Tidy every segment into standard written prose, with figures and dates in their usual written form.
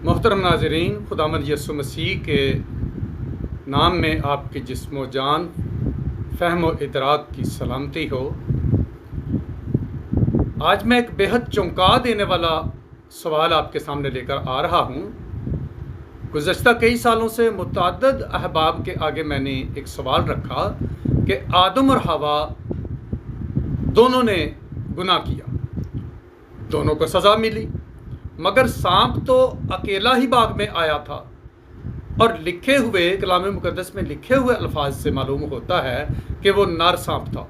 मोहतरम नाज़रीन, खुदावंद यसु मसीह के नाम में आपके जिस्म व जान, फ़हम व इदराक की सलामती हो। आज मैं एक बेहद चौंका देने वाला सवाल आपके सामने लेकर आ रहा हूँ। गुज़श्ता कई सालों से मुतअद्दिद अहबाब के आगे मैंने एक सवाल रखा कि आदम और हवा दोनों ने गुनाह किया, दोनों को सज़ा मिली, मगर सांप तो अकेला ही बाग में आया था। और लिखे हुए कलाम मुक़द्दस में लिखे हुए अल्फाज से मालूम होता है कि वो नर सांप था,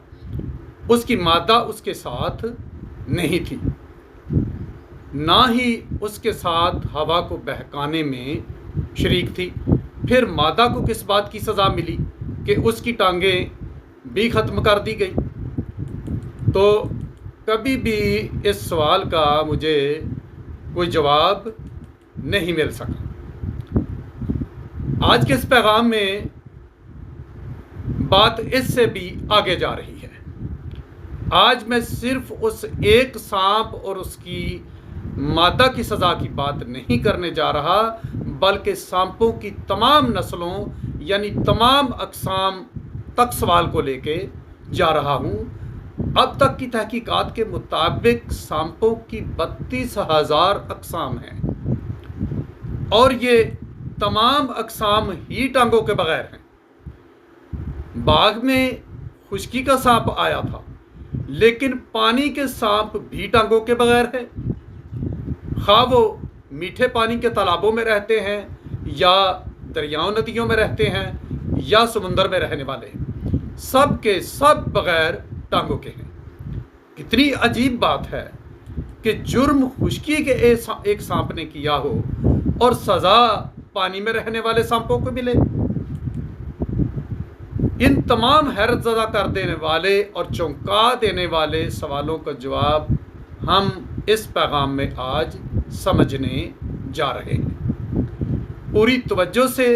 उसकी मादा उसके साथ नहीं थी, ना ही उसके साथ हवा को बहकाने में शरीक थी। फिर मादा को किस बात की सज़ा मिली कि उसकी टांगें भी ख़त्म कर दी गई। तो कभी भी इस सवाल का मुझे कोई जवाब नहीं मिल सका। आज के इस पैगाम में बात इससे भी आगे जा रही है। आज मैं सिर्फ उस एक सांप और उसकी मादा की सज़ा की बात नहीं करने जा रहा, बल्कि सांपों की तमाम नस्लों यानी तमाम अक़साम तक सवाल को लेके जा रहा हूँ। अब तक की तहकीकात के मुताबिक सांपों की 32,000 अक़साम हैं और ये तमाम अक़साम ही टांगों के बगैर हैं। बाग में खुश्की का सांप आया था, लेकिन पानी के सांप भी टांगों के बगैर है। खा वो मीठे पानी के तालाबों में रहते हैं या दरियाओं नदियों में रहते हैं या समुंदर में रहने वाले हैं, सब के सब बगैर टांगों के हैं। कितनी अजीब बात है कि जुर्म खुश्की के एक सांप ने किया हो और सज़ा पानी में रहने वाले सांपों को मिले। इन तमाम हैरत ज़दा कर देने वाले और चौंका देने वाले सवालों का जवाब हम इस पैगाम में आज समझने जा रहे हैं। पूरी तवज्जो से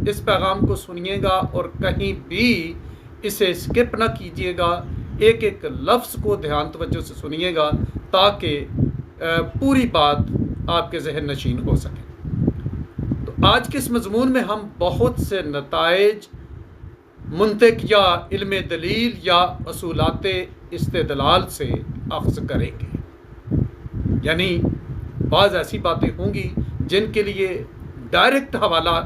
इस पैगाम को सुनिएगा और कहीं भी इसे स्किप ना कीजिएगा। एक एक लफ्ज़ को ध्यान तवज्जो से सुनिएगा ताकि पूरी बात आपके ज़हन नशीन हो सके। तो आज के इस मज़मून में हम बहुत से नताइज मुंतक या इल्म दलील या असूलात इस्तेदलाल से अख्ज़ करेंगे। यानी बाज़ ऐसी बातें होंगी जिनके लिए डायरेक्ट हवाला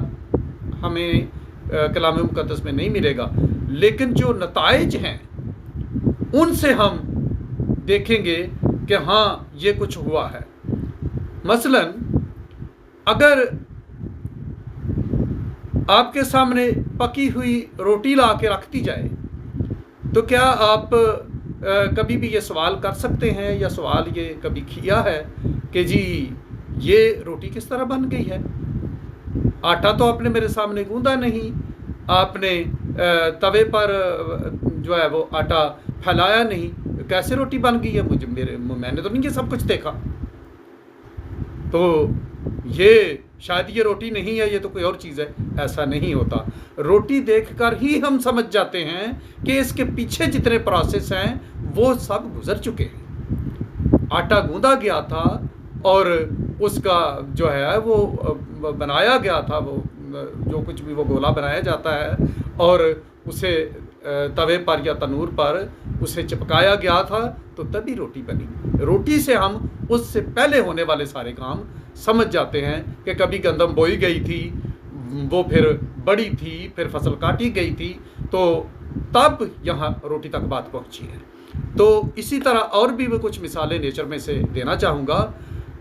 हमें कलाम मुक़द्दस में नहीं मिलेगा, लेकिन जो नताइज हैं उनसे हम देखेंगे कि हाँ ये कुछ हुआ है। मसलन अगर आपके सामने पकी हुई रोटी ला के रख दी जाए तो क्या आप कभी भी ये सवाल कर सकते हैं या सवाल ये कभी किया है कि जी ये रोटी किस तरह बन गई है? आटा तो आपने मेरे सामने गूंदा नहीं, आपने तवे पर जो है वो आटा फैलाया नहीं, कैसे रोटी बन गई है? मैंने तो नहीं ये सब कुछ देखा, तो ये शायद ये रोटी नहीं है, ये तो कोई और चीज़ है। ऐसा नहीं होता। रोटी देखकर ही हम समझ जाते हैं कि इसके पीछे जितने प्रोसेस हैं वो सब गुजर चुके हैं। आटा गूंदा गया था और उसका जो है वो बनाया गया था, वो जो कुछ भी वो गोला बनाया जाता है और उसे तवे पर या तनूर पर उसे चिपकाया गया था, तो तभी रोटी बनी। रोटी से हम उससे पहले होने वाले सारे काम समझ जाते हैं कि कभी गंदम बोई गई थी, वो फिर बड़ी थी, फिर फसल काटी गई थी, तो तब यहाँ रोटी तक बात पहुँची है। तो इसी तरह और भी मैं कुछ मिसालें नेचर में से देना चाहूँगा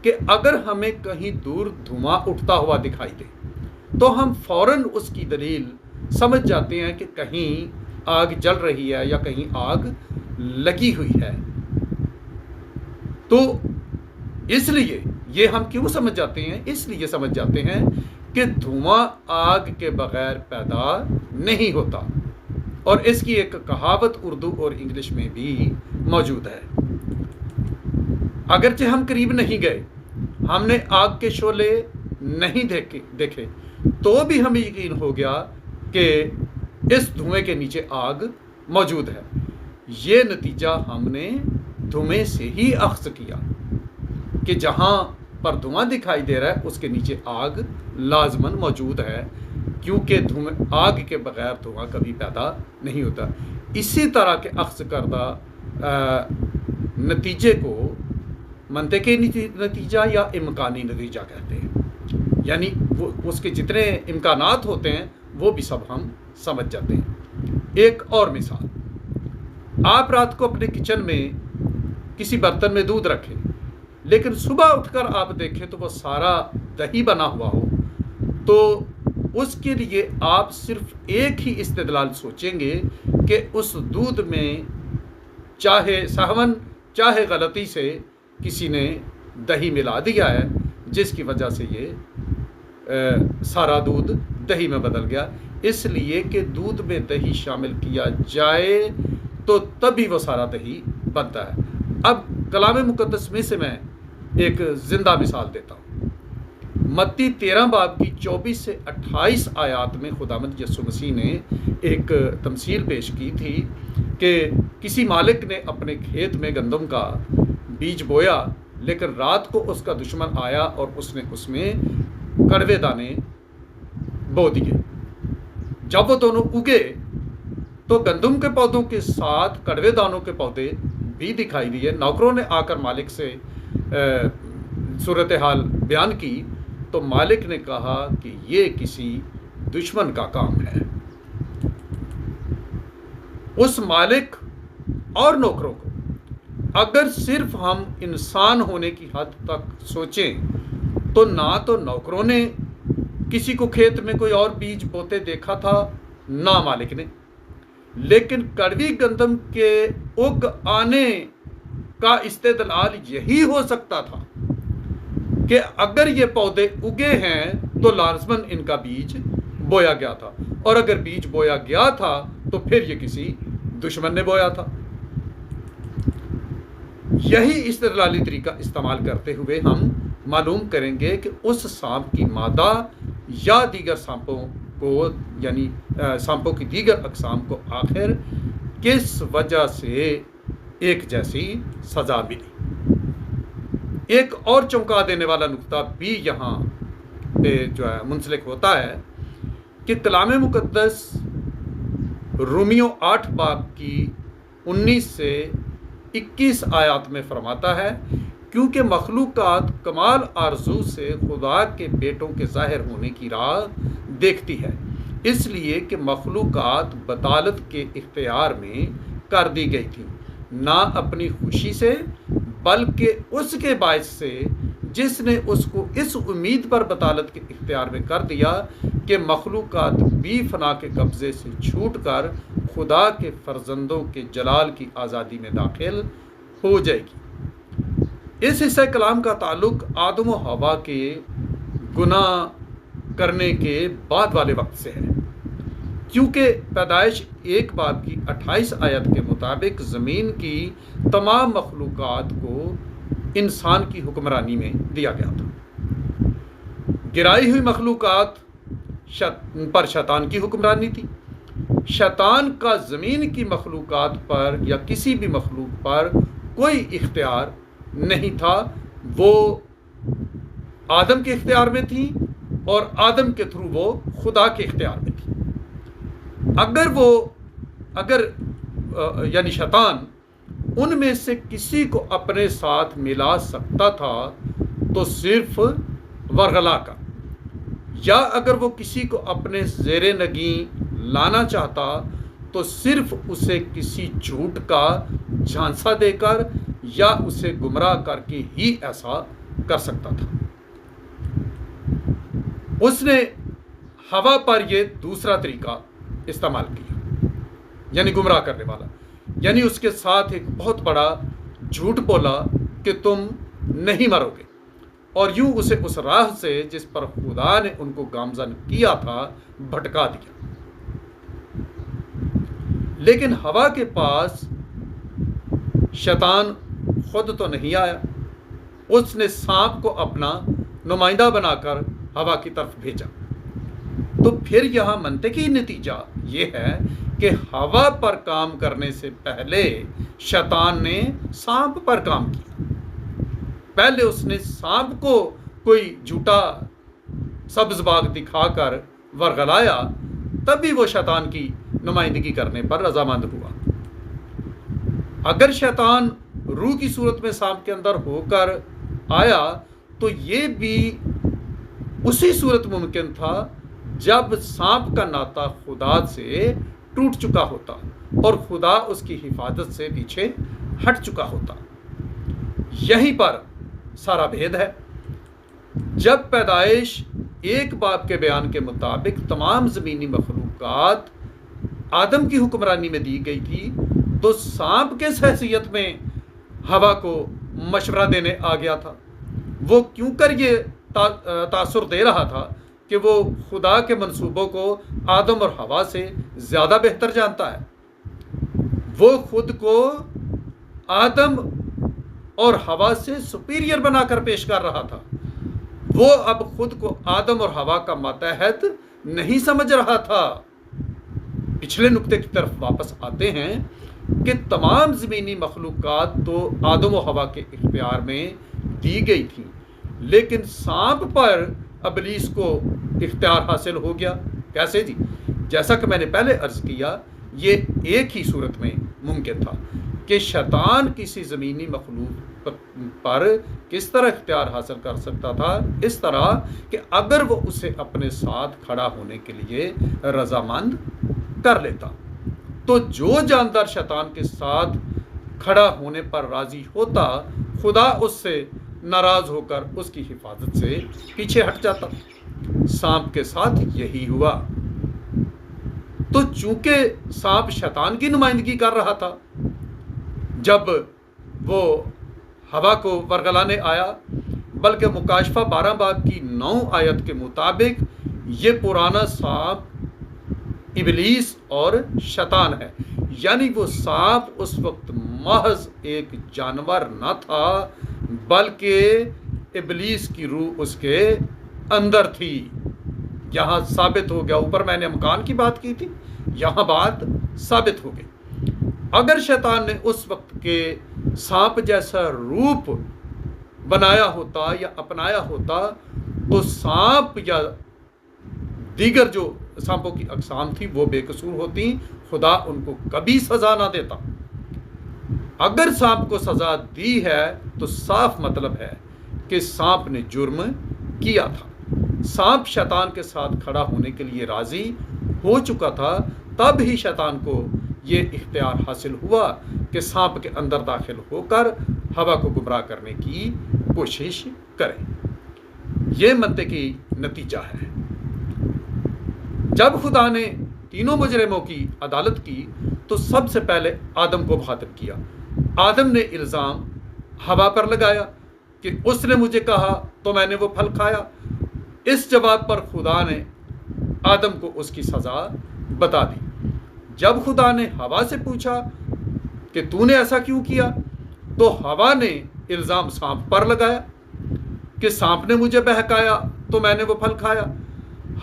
कि अगर हमें कहीं दूर धुआं उठता हुआ दिखाई दे तो हम फ़ौरन उसकी दलील समझ जाते हैं कि कहीं आग जल रही है या कहीं आग लगी हुई है। तो इसलिए ये हम क्यों समझ जाते हैं? इसलिए समझ जाते हैं कि धुआं आग के बगैर पैदा नहीं होता, और इसकी एक कहावत उर्दू और इंग्लिश में भी मौजूद है। अगरचे हम करीब नहीं गए, हमने आग के शोले नहीं देखे, तो भी हमें यकीन हो गया कि इस धुएं के नीचे आग मौजूद है। ये नतीजा हमने धुएं से ही अख्ज़ किया कि जहाँ پر دھواں دکھائی دے رہا ہے اس کے نیچے آگ لازماً موجود ہے، کیونکہ آگ کے بغیر دھواں کبھی پیدا نہیں ہوتا۔ اسی طرح کے اخذ کردہ نتیجے کو منطقی نتیجہ یا امکانی نتیجہ کہتے ہیں، یعنی وہ اس کے جتنے امکانات ہوتے ہیں وہ بھی سب ہم سمجھ جاتے ہیں۔ ایک اور مثال، آپ رات کو اپنے کچن میں کسی برتن میں دودھ رکھیں، لیکن صبح اٹھ کر آپ دیکھیں تو وہ سارا دہی بنا ہوا ہو، تو اس کے لیے آپ صرف ایک ہی استدلال سوچیں گے کہ اس دودھ میں چاہے سہون چاہے غلطی سے کسی نے دہی ملا دیا ہے، جس کی وجہ سے یہ سارا دودھ دہی میں بدل گیا، اس لیے کہ دودھ میں دہی شامل کیا جائے تو تبھی وہ سارا دہی بنتا ہے۔ اب کلام مقدس میں سے میں ایک زندہ مثال دیتا ہوں۔ متی 13 باب کی 24 سے 28 آیات میں خداوند یسوع مسیح نے ایک تمثیل پیش کی تھی کہ کسی مالک نے اپنے کھیت میں گندم کا بیج بویا، لیکن رات کو اس کا دشمن آیا اور اس نے اس میں کڑوے دانے بو دیے۔ جب وہ دونوں اگے تو گندم کے پودوں کے ساتھ کڑوے دانوں کے پودے بھی دکھائی دیے۔ نوکروں نے آ کر مالک سے صورتحال بیان کی تو مالک نے کہا کہ یہ کسی دشمن کا کام ہے۔ اس مالک اور نوکروں کو اگر صرف ہم انسان ہونے کی حد تک سوچیں تو نہ تو نوکروں نے کسی کو کھیت میں کوئی اور بیج بوتے دیکھا تھا، نہ مالک نے، لیکن کڑوی گندم کے اگ آنے کا استدلال یہی ہو سکتا تھا کہ اگر یہ پودے اگے ہیں تو لازماً ان کا بیج بویا گیا تھا، اور اگر بیج بویا گیا تھا تو پھر یہ کسی دشمن نے بویا تھا۔ یہی استدلالی طریقہ استعمال کرتے ہوئے ہم معلوم کریں گے کہ اس سانپ کی مادہ یا دیگر سانپوں کو، یعنی سانپوں کی دیگر اقسام کو آخر کس وجہ سے ایک جیسی سزا ملی۔ ایک اور چونکا دینے والا نقطہ بھی یہاں پہ جو ہے منسلک ہوتا ہے کہ کلام مقدس رومیو 8 باب کی 19 سے 21 آیات میں فرماتا ہے، کیونکہ مخلوقات کمال آرزو سے خدا کے بیٹوں کے ظاہر ہونے کی راہ دیکھتی ہے، اس لیے کہ مخلوقات بطالت کے اختیار میں کر دی گئی تھی، نہ اپنی خوشی سے بلکہ اس کے باعث سے جس نے اس کو اس امید پر بطالت کے اختیار میں کر دیا کہ مخلوقات بھی فنا کے قبضے سے چھوٹ کر خدا کے فرزندوں کے جلال کی آزادی میں داخل ہو جائے گی۔ اس حصہ کلام کا تعلق آدم و حوا کے گناہ کرنے کے بعد والے وقت سے ہے، کیونکہ پیدائش 1 باب کی 28 آیت کے مطابق زمین کی تمام مخلوقات کو انسان کی حکمرانی میں دیا گیا تھا۔ گرائی ہوئی مخلوقات پر شیطان کی حکمرانی تھی۔ شیطان کا زمین کی مخلوقات پر یا کسی بھی مخلوق پر کوئی اختیار نہیں تھا، وہ آدم کے اختیار میں تھی اور آدم کے تھرو وہ خدا کے اختیار میں تھی۔ اگر یعنی شیطان ان میں سے کسی کو اپنے ساتھ ملا سکتا تھا تو صرف ورغلا کا، یا اگر وہ کسی کو اپنے زیر نگیں لانا چاہتا تو صرف اسے کسی جھوٹ کا جھانسا دے کر یا اسے گمراہ کر کے ہی ایسا کر سکتا تھا۔ اس نے ہوا پر یہ دوسرا طریقہ استعمال کیا، یعنی گمراہ کرنے والا، یعنی اس کے ساتھ ایک بہت بڑا جھوٹ بولا کہ تم نہیں مرو گے، اور یوں اسے اس راہ سے جس پر خدا نے ان کو گامزن کیا تھا بھٹکا دیا۔ لیکن ہوا کے پاس شیطان خود تو نہیں آیا، اس نے سانپ کو اپنا نمائندہ بنا کر ہوا کی طرف بھیجا۔ تو پھر یہاں منطقی نتیجہ یہ ہے کہ ہوا پر کام کرنے سے پہلے شیطان نے سانپ پر کام کیا۔ پہلے اس نے سانپ کو कोई झूठा सब्ज बाग दिखा कर वरगलाया, तभी वो शैतान की नुमाइंदगी करने पर रजामंद हुआ। अगर शैतान रूह की सूरत में सांप के अंदर होकर आया तो ये भी उसी सूरत मुमकिन था जब सांप का नाता खुदा से टूट चुका होता और खुदा उसकी हिफाजत से पीछे हट चुका होता। यहीं पर सारा भेद है। जब पैदाइश एक बाप के बयान के मुताबिक तमाम ज़मीनी मखलूक़ात आदम की हुक्मरानी में दी गई थी, तो सांप के हैसियत में हवा को मशवरा देने आ गया था। वो क्यों कर ये तासुर दे रहा था कि वो खुदा के मंसूबों को आदम और हवा से ज़्यादा बेहतर जानता है। वो खुद को आदम और हवा से सुपीरियर बनाकर पेश कर रहा था। वो अब खुद को आदम और हवा का मातहत नहीं समझ रहा था। पिछले नुक्ते की तरफ वापस आते हैं कि तमाम ज़मीनी मखलूक़ात तो आदम और हवा के इख्तियार में दी गई थी, लेकिन सांप पर इब्लीस को इख्तियार हासिल हो गया। कैसे जी? जैसा कि मैंने पहले अर्ज़ किया, ये एक ही सूरत में मुमकिन था कि शैतान किसी ज़मीनी मखलूक पर किस तरह इख्तियार हासिल कर सकता था। इस तरह कि अगर वो उसे अपने साथ खड़ा होने के लिए रजामंद कर लेता, तो जो जानदार शैतान के साथ खड़ा होने पर राज़ी होता, खुदा उससे नाराज़ होकर उसकी हिफाजत से पीछे हट जाता। सांप के साथ यही हुआ। तो चूंकि सांप शैतान की नुमाइंदगी कर रहा था, जब वो हवा को वरगलाने आया, बल्कि मुकाशफा 12 बाब की 9 आयत के मुताबिक ये पुराना सांप इब्लीस और शैतान है। यानी वो सांप उस वक्त महज एक जानवर न था, बल्कि इब्लीस की रूह उसके अंदर थी। यहाँ साबित हो गया। ऊपर मैंने मकान की बात की थी, यहाँ बात साबित हो गई। अगर शैतान ने उस वक्त के सांप जैसा रूप बनाया होता या अपनाया होता, तो सांप या दीगर जो सांपों की अकसाम थी वो बेकसूर होती, खुदा उनको कभी सज़ा ना देता। अगर सांप को सज़ा दी है तो साफ मतलब है कि सांप ने जुर्म किया था। सांप शैतान के साथ खड़ा होने के लिए राज़ी हो चुका था, तब ही शैतान को ये इख्तियार हासिल हुआ कि सांप के अंदर दाखिल होकर हवा को गुमराह करने की कोशिश करे। ये मंतकी नतीजा है। जब खुदा ने तीनों मुजरिमों की अदालत की तो सबसे पहले आदम को मुखातिब किया। आदम ने इल्ज़ाम हवा पर लगाया कि उसने मुझे कहा तो मैंने वो फल खाया। इस जवाब पर खुदा ने आदम को उसकी सज़ा बता दी। जब खुदा ने हवा से पूछा कि तूने ऐसा क्यों किया, तो हवा ने इल्ज़ाम सांप पर लगाया कि सांप ने मुझे बहकाया तो मैंने वो फल खाया।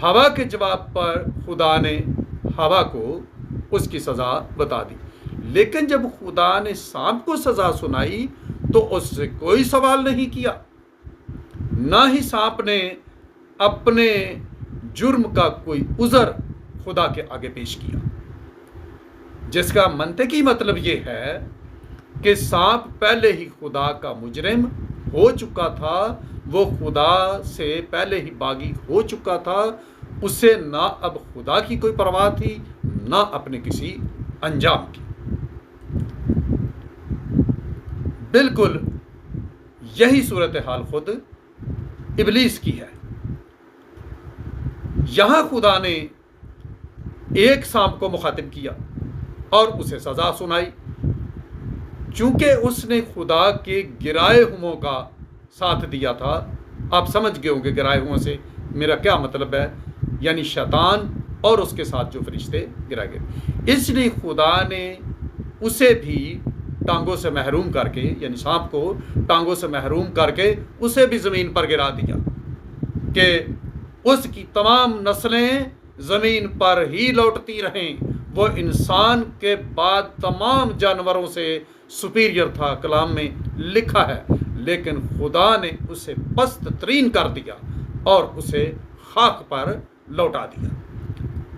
हवा के जवाब पर खुदा ने हवा को उसकी सज़ा बता दी। लेकिन जब खुदा ने सांप को सज़ा सुनाई तो उससे कोई सवाल नहीं किया, ना ही सांप ने अपने जुर्म का कोई उज़र खुदा के आगे पेश किया। जिसका मंतकी मतलब ये है कि सांप पहले ही खुदा का मुजरिम हो चुका था। वो खुदा से पहले ही बागी हो चुका था। उसे ना अब खुदा की कोई परवाह थी, ना अपने किसी अंजाम की। बिल्कुल यही सूरत हाल खुद इब्लीस की है। यहां खुदा ने एक सांप को मुखातिब किया और उसे सज़ा सुनाई। चूंकि उसने खुदा के गिराए हुओं का साथ दिया था। आप समझ गए होंगे गिराए हुओं से मेरा क्या मतलब है, यानी शैतान और उसके साथ जो फरिश्ते गिराए गए। इसलिए खुदा ने उसे भी टांगों से महरूम करके, यानी सांप को टांगों से महरूम करके उसे भी ज़मीन पर गिरा दिया कि उसकी तमाम नस्लें ज़मीन पर ही लौटती रहें। वो इंसान के बाद तमाम जानवरों से सुपीरियर था, कलाम में लिखा है। لیکن خدا نے اسے پست ترین کر دیا اور اسے خاک پر لوٹا دیا۔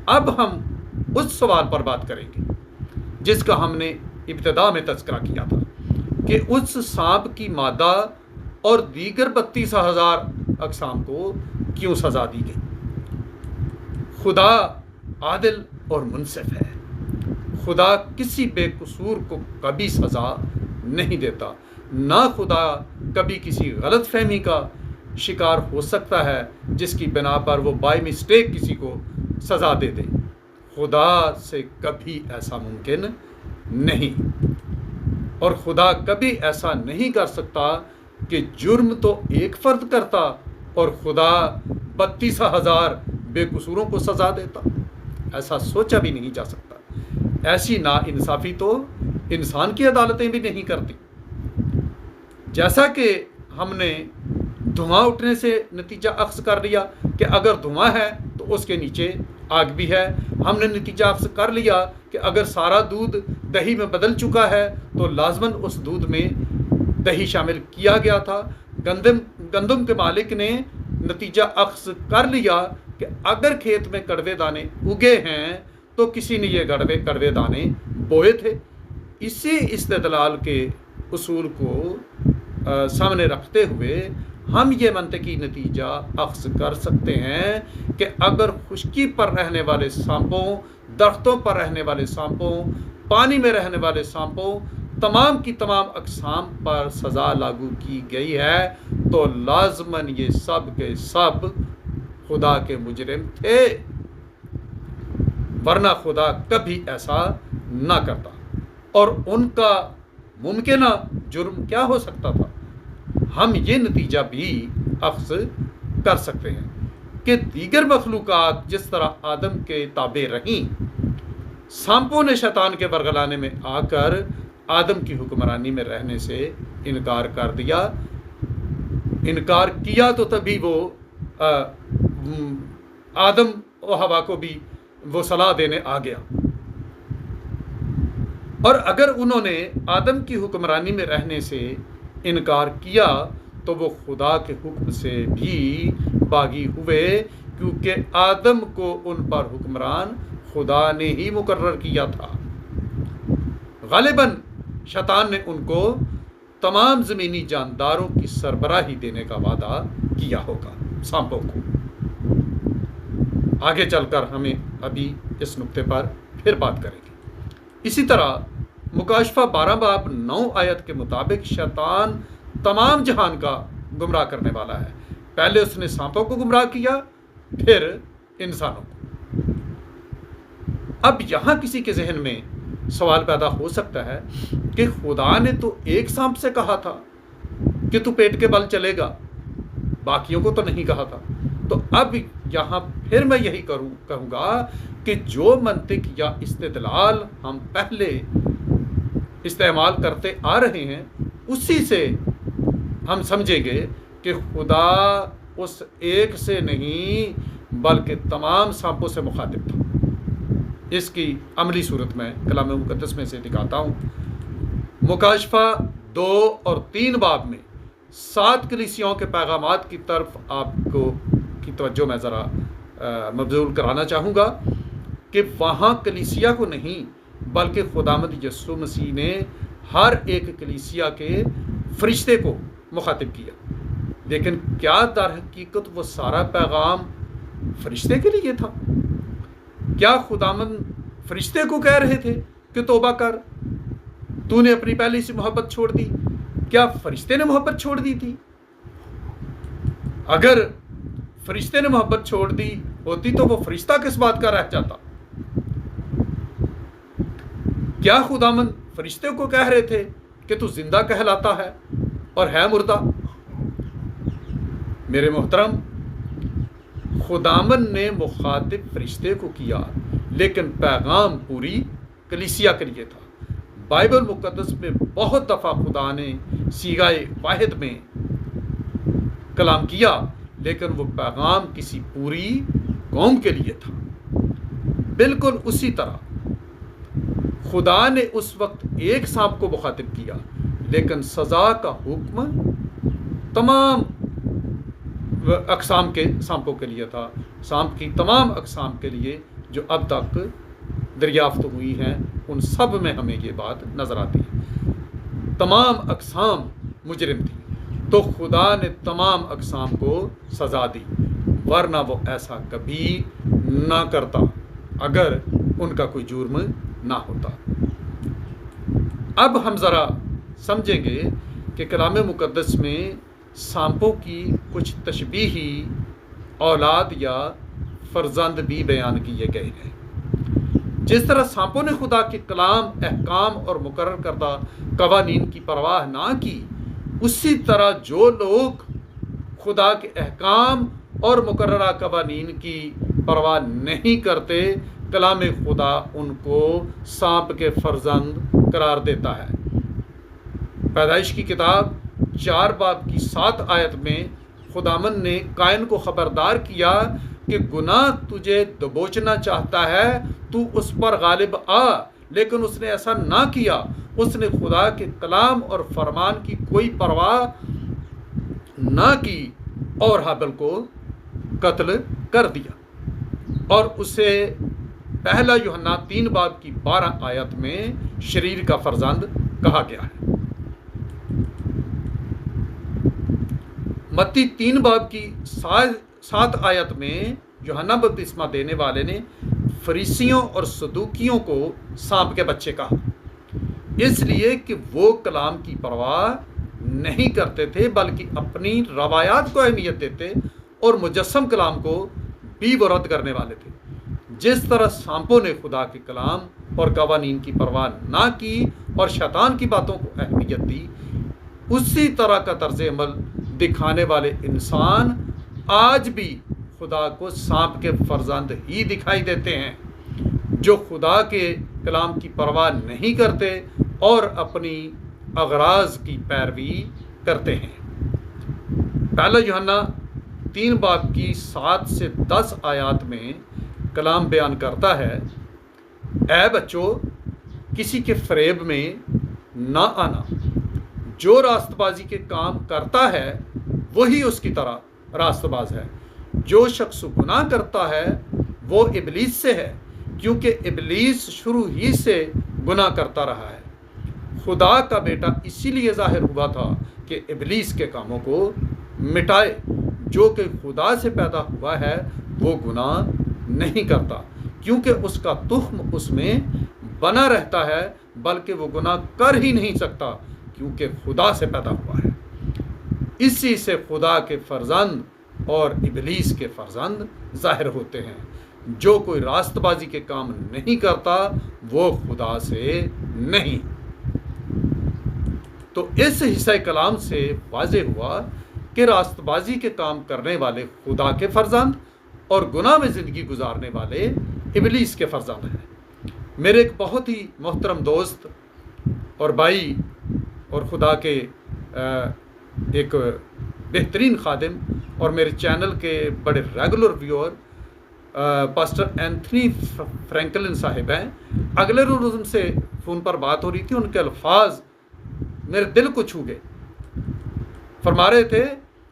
اب ہم اس سوال پر بات کریں گے جس کا ہم نے ابتدا میں تذکرہ کیا تھا کہ اس سانپ کی مادہ اور دیگر 32,000 اقسام کو کیوں سزا دی گئی۔ خدا عادل اور منصف ہے۔ خدا کسی بے قصور کو کبھی سزا نہیں دیتا، نہ خدا کبھی کسی غلط فہمی کا شکار ہو سکتا ہے جس کی بنا پر وہ بائی مسٹیک کسی کو سزا دے دے۔ خدا سے کبھی ایسا ممکن نہیں، اور خدا کبھی ایسا نہیں کر سکتا کہ جرم تو ایک فرد کرتا اور خدا 32,000 بے قصوروں کو سزا دیتا۔ ایسا سوچا بھی نہیں جا سکتا۔ ایسی نا انصافی تو انسان کی عدالتیں بھی نہیں کرتی۔ جیسا کہ ہم نے دھواں اٹھنے سے نتیجہ اخذ کر لیا کہ اگر دھواں ہے تو اس کے نیچے آگ بھی ہے، ہم نے نتیجہ اخذ کر لیا کہ اگر سارا دودھ دہی میں بدل چکا ہے تو لازماً اس دودھ میں دہی شامل کیا گیا تھا۔ گندم کے مالک نے نتیجہ اخذ کر لیا کہ اگر کھیت میں کڑوے دانے اگے ہیں تو کسی نے یہ کڑوے دانے بوئے تھے۔ اسی استدلال کے اصول کو سامنے رکھتے ہوئے ہم یہ منطقی نتیجہ اخذ کر سکتے ہیں کہ اگر خشکی پر رہنے والے سانپوں، درختوں پر رہنے والے سانپوں، پانی میں رہنے والے سانپوں، تمام کی تمام اقسام پر سزا لاگو کی گئی ہے تو لازماً یہ سب کے سب خدا کے مجرم تھے، ورنہ خدا کبھی ایسا نہ کرتا۔ اور ان کا ممکنہ جرم کیا ہو سکتا تھا؟ ہم یہ نتیجہ بھی اخذ کر سکتے ہیں کہ دیگر مخلوقات جس طرح آدم کے تابع رہیں، سانپوں نے شیطان کے برگلانے میں آ کر آدم کی حکمرانی میں رہنے سے انکار کر دیا۔ انکار کیا تو تبھی وہ آدم و حوا کو بھی وہ صلاح دینے آ گیا، اور اگر انہوں نے آدم کی حکمرانی میں رہنے سے انکار کیا تو وہ خدا کے حکم سے بھی باغی ہوئے، کیونکہ آدم کو ان پر حکمران خدا نے ہی مقرر کیا تھا۔ غالباً شیطان نے ان کو تمام زمینی جانداروں کی سربراہی دینے کا وعدہ کیا ہوگا، سانپوں کو۔ آگے چل کر ہمیں ابھی اس نقطے پر پھر بات کریں گے۔ اسی طرح مکاشفہ 12 باب 9 آیت کے مطابق شیطان تمام جہان کا گمراہ کرنے والا ہے۔ پہلے اس نے سانپوں کو گمراہ کیا، پھر انسانوں کو۔ اب یہاں کسی کے ذہن میں سوال پیدا ہو سکتا ہے کہ خدا نے تو ایک سانپ سے کہا تھا کہ تو پیٹ کے بل چلے گا، باقیوں کو تو نہیں کہا تھا۔ تو اب یہاں پھر میں یہی کہوں گا کہ جو منطق یا استدلال ہم پہلے استعمال کرتے آ رہے ہیں اسی سے ہم سمجھیں گے کہ خدا اس ایک سے نہیں بلکہ تمام سانپوں سے مخاطب تھا۔ اس کی عملی صورت میں کلام مقدس میں سے دکھاتا ہوں۔ مکاشفہ 2 اور 3 باب میں 7 کلیسیوں کے پیغامات کی طرف آپ کو کی توجہ میں ذرا مبذول کرانا چاہوں گا کہ وہاں کلیسیا کو نہیں بلکہ خداوند یسوع مسیح نے ہر ایک کلیسیا کے فرشتے کو مخاطب کیا، لیکن کیا در حقیقت وہ سارا پیغام فرشتے کے لیے تھا؟ کیا خداوند فرشتے کو کہہ رہے تھے کہ توبہ کر، تو نے اپنی پہلی سی محبت چھوڑ دی؟ کیا فرشتے نے محبت چھوڑ دی تھی؟ اگر فرشتے نے محبت چھوڑ دی ہوتی تو وہ فرشتہ کس بات کا رہ جاتا؟ کیا خداوند فرشتے کو کہہ رہے تھے کہ تو زندہ کہلاتا ہے اور ہے مردہ؟ میرے محترم، خداوند نے مخاطب فرشتے کو کیا لیکن پیغام پوری کلیسیا کے لیے تھا۔ بائبل مقدس میں بہت دفعہ خدا نے صیغۂ واحد میں کلام کیا لیکن وہ پیغام کسی پوری قوم کے لیے تھا۔ بالکل اسی طرح خدا نے اس وقت ایک سانپ کو مخاطب کیا لیکن سزا کا حکم तमाम अक़साम के सांपों के लिए था, सांप की तमाम अक़साम के लिए जो अब तक दरियाफ्त हुई हैं, उन सब में हमें ये बात नज़र आती है। तमाम अक़साम मुजरिम थी, तो खुदा ने तमाम अक़साम को सज़ा दी, वरना वो ऐसा कभी ना करता अगर उनका कोई जुर्म ना होता। अब हम ज़रा समझेंगे कि कलाम मुक़द्दस में सांपों की कुछ तशबीही औलाद या फ़र्जंद भी बयान किए गए हैं। जिस तरह सांपों ने खुदा के कलाम, अहकाम और मुकर्रर करदा कवानीन की परवाह ना की, उसी तरह जो लोग खुदा के अहकाम और मुकर्ररा कवानीन की परवाह नहीं करते, कलाम खुदा उनको सांप के फर्जंद करार देता है। पैदाइश की किताब 4 बाब की 7 आयत में खुदामन ने कायन को ख़बरदार किया कि गुनाह तुझे दबोचना चाहता है, तू उस पर गालिब आ, लेकिन उसने ऐसा ना किया। उसने खुदा के कलाम और फरमान की कोई परवाह ना की और हाबिल को कत्ल कर दिया और उसे पहला यूहन्ना 3 बाब की 12 आयत में शरीर का फर्जंद कहा गया है। मत्ती 3 बाब की 7 आयत में यूहन्ना बपतिस्मा देने वाले ने फरीसियों और सदूकियों को सांप के बच्चे कहा, इसलिए कि वो कलाम की परवाह नहीं करते थे, बल्कि अपनी रवायात को अहमियत देते और मुजस्सम कलाम को भी वो रद्द करने वाले थे। जिस तरह सांपों ने खुदा के कलाम और कवानीन की परवाह ना की और शैतान की बातों को अहमियत दी, उसी तरह का तर्ज अमल दिखाने वाले इंसान आज भी खुदा को सांप के फर्जंद ही दिखाई देते हैं, जो खुदा के कलाम की परवाह नहीं करते और अपनी अगराज की पैरवी करते हैं। पहला यूहन्ना 3 बाब की 7 से 10 आयत में कलाम बयान करता है, ऐ बच्चों, किसी के फरेब में ना आना। जो रास्तबाजी के काम करता है वही उसकी तरह रास्तबाज है। जो शख्स गुनाह करता है वो इबलीस से है, क्योंकि इबलीस शुरू ही से गुनाह करता रहा है। खुदा का बेटा इसीलिए जाहिर हुआ था कि इबलीस के कामों को मिटाए। जो कि खुदा से पैदा हुआ है वो गुनाह नहीं करता, क्योंकि उसका तुख्म उसमें बना रहता है, बल्कि वो गुनाह कर ही नहीं सकता, क्योंकि खुदा से पैदा हुआ है। इसी से खुदा के फर्जंद और इबलीस के फर्जंद जाहिर होते हैं। जो कोई रास्तबाजी के काम नहीं करता वो खुदा से नहीं। तो इस हिस्से कलाम से वाज़ेह हुआ कि रास्तबाजी के काम करने वाले खुदा के फर्जंद और गुनाह में ज़िंदगी गुजारने वाले इबलीस के फर्जंद हैं। मेरे एक बहुत ही मोहतरम दोस्त और भाई और खुदा के एक बेहतरीन खादिम और मेरे चैनल के बड़े regular viewer pastor Anthony Franklin Sahib हैं। अगले रोज़ उनसे फ़ोन पर बात हो रही थी, उनके अल्फाज मेरे दिल को छू गए। फरमा रहे थे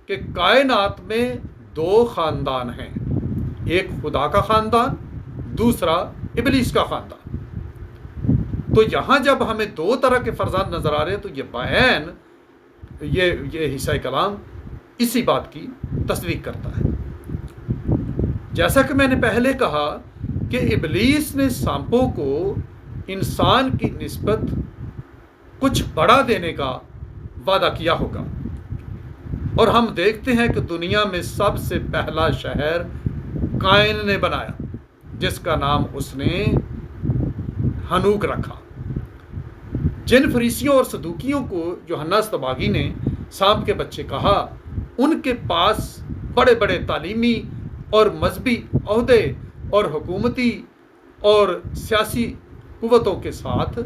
कि कायनात में 2 ख़ानदान हैं, एक खुदा का ख़ानदान, दूसरा इबलीस का ख़ानदान। तो यहाँ जब हमें 2 तरह के फर्जाद नज़र आ रहे हैं, तो ये बयान ये हिस्सा कलाम इसी बात की तस्दीक करता है। जैसा कि मैंने पहले कहा कि इबलीस ने सांपों को इंसान की निस्बत कुछ बड़ा देने का वादा किया होगा, और हम देखते हैं कि दुनिया में सबसे पहला शहर कायन ने बनाया, जिसका नाम उसने हनूक रखा। जिन फरीसियों और सदूकियों को यूहन्ना अस्तबागी ने सांप के बच्चे कहा, उनके पास बड़े बड़े तालीमी और मजहबी ओहदे और हुकूमती और सियासी कुव्वतों के साथ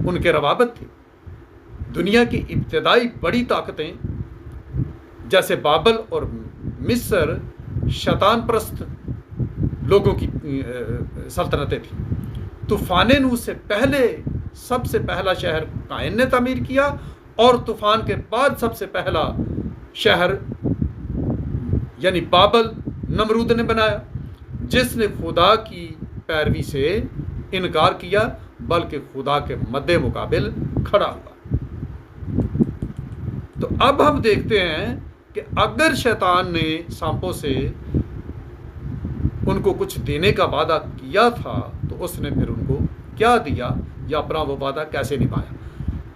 उनके रवाबत थी। दुनिया की इब्तदाई बड़ी ताकतें जैसे बाबल और मिस्र शैतान परस्त लोगों की सल्तनतें थीं। तूफ़ान नूह से पहले सबसे पहला शहर कायन ने तामीर किया, और तूफ़ान के बाद सबसे पहला شہر یعنی بابل نمرود نے بنایا، جس نے خدا کی پیروی سے انکار کیا بلکہ خدا کے مد مقابل کھڑا ہوا۔ تو اب ہم دیکھتے ہیں کہ اگر شیطان نے سانپوں سے ان کو کچھ دینے کا وعدہ کیا تھا تو اس نے پھر ان کو کیا دیا یا اپنا وہ وعدہ کیسے نبھایا۔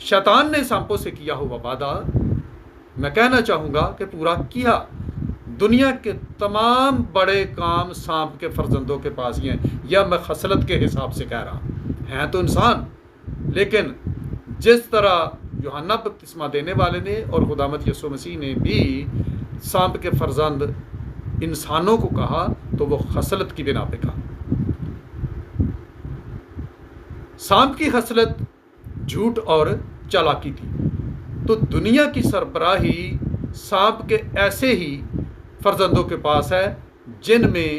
شیطان نے سانپوں سے کیا ہوا وعدہ میں کہنا چاہوں گا کہ پورا کیا۔ دنیا کے تمام بڑے کام سانپ کے فرزندوں کے پاس ہی ہیں، یا میں خصلت کے حساب سے کہہ رہا ہوں، ہیں تو انسان، لیکن جس طرح یوحنا بپتسمہ دینے والے نے اور خداوند یسوع مسیح نے بھی سانپ کے فرزند انسانوں کو کہا تو وہ خصلت کی بنا پہ کہا۔ سانپ کی خصلت جھوٹ اور چالاکی تھی، تو دنیا کی سربراہی سانپ کے ایسے ہی فرزندوں کے پاس ہے جن میں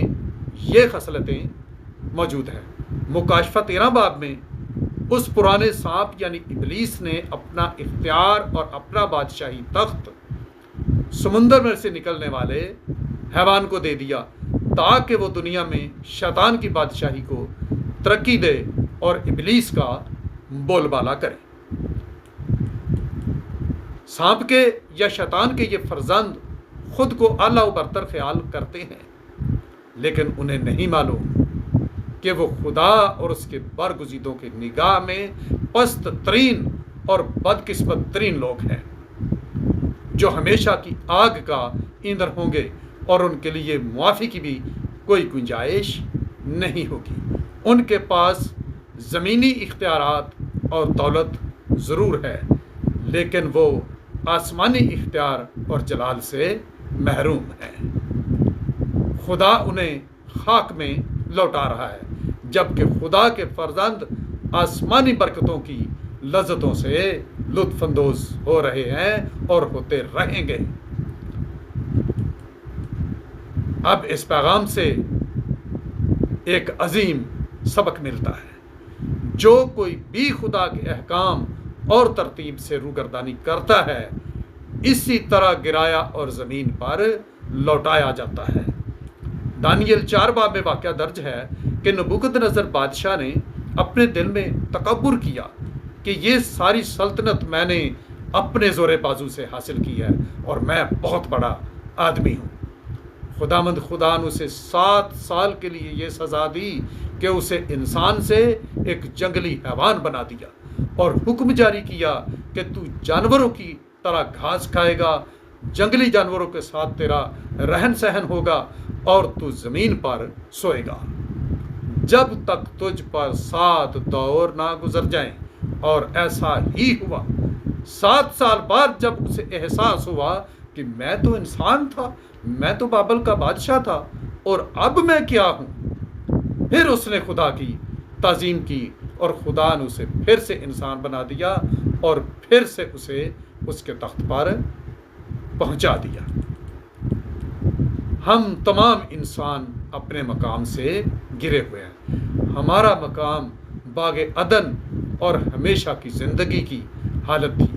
یہ خصلتیں موجود ہیں۔ مکاشفہ 13 باب میں اس پرانے سانپ یعنی ابلیس نے اپنا اختیار اور اپنا بادشاہی تخت سمندر میں سے نکلنے والے حیوان کو دے دیا تاکہ وہ دنیا میں شیطان کی بادشاہی کو ترقی دے اور ابلیس کا بول بالا کرے۔ سانپ کے یا شیطان کے یہ فرزند خود کو اعلیٰ و برتر خیال کرتے ہیں، لیکن انہیں نہیں معلوم کہ وہ خدا اور اس کے برگزیدوں کی نگاہ میں پست ترین اور بدقسمت ترین لوگ ہیں، جو ہمیشہ کی آگ کا ایندھن ہوں گے اور ان کے لیے معافی کی بھی کوئی گنجائش نہیں ہوگی۔ ان کے پاس زمینی اختیارات اور دولت ضرور ہے، لیکن وہ آسمانی اختیار اور جلال سے محروم ہیں۔ خدا انہیں خاک میں لوٹا رہا ہے، جبکہ خدا کے فرزند آسمانی برکتوں کی لذتوں سے لطف اندوز ہو رہے ہیں اور ہوتے رہیں گے۔ اب اس پیغام سے ایک عظیم سبق ملتا ہے، جو کوئی بھی خدا کے احکام اور ترتیب سے روگردانی کرتا ہے اسی طرح گرایا اور زمین پر لوٹایا جاتا ہے۔ دانیل 4 باب میں واقعہ درج ہے کہ نبوکدنضر بادشاہ نے اپنے دل میں تکبر کیا کہ یہ ساری سلطنت میں نے اپنے زور بازو سے حاصل کی ہے اور میں بہت بڑا آدمی ہوں۔ خداوند خدا نے اسے 7 سال کے لیے یہ سزا دی کہ اسے انسان سے ایک جنگلی حیوان بنا دیا اور حکم جاری کیا کہ تو جانوروں کی طرح گھاس کھائے گا، جنگلی جانوروں کے ساتھ تیرا رہن سہن ہوگا اور تو زمین پر سوئے گا جب تک تجھ پر 7 دور نہ گزر جائیں۔ اور ایسا ہی ہوا۔ 7 سال بعد جب اسے احساس ہوا کہ میں تو انسان تھا، میں تو بابل کا بادشاہ تھا، اور اب میں کیا ہوں، پھر اس نے خدا کی تعظیم کی اور خدا نے اسے پھر سے انسان بنا دیا اور پھر سے اسے اس کے تخت پر پہنچا دیا۔ ہم تمام انسان اپنے مقام سے گرے ہوئے ہیں۔ ہمارا مقام باغ عدن اور ہمیشہ کی زندگی کی حالت تھی۔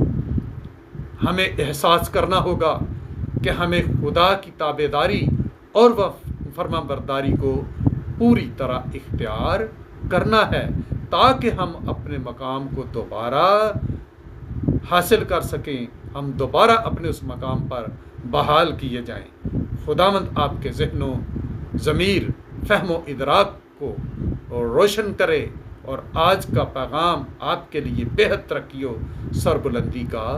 ہمیں احساس کرنا ہوگا کہ ہمیں خدا کی تابعداری اور فرما برداری کو پوری طرح اختیار کرنا ہے تاکہ ہم اپنے مقام کو دوبارہ حاصل کر سکیں، ہم دوبارہ اپنے اس مقام پر بحال کیے جائیں۔ خداوند آپ کے ذہن و ضمیر، فہم و ادراک کو روشن کرے اور آج کا پیغام آپ کے لیے بے حد ترقی و سربلندی کا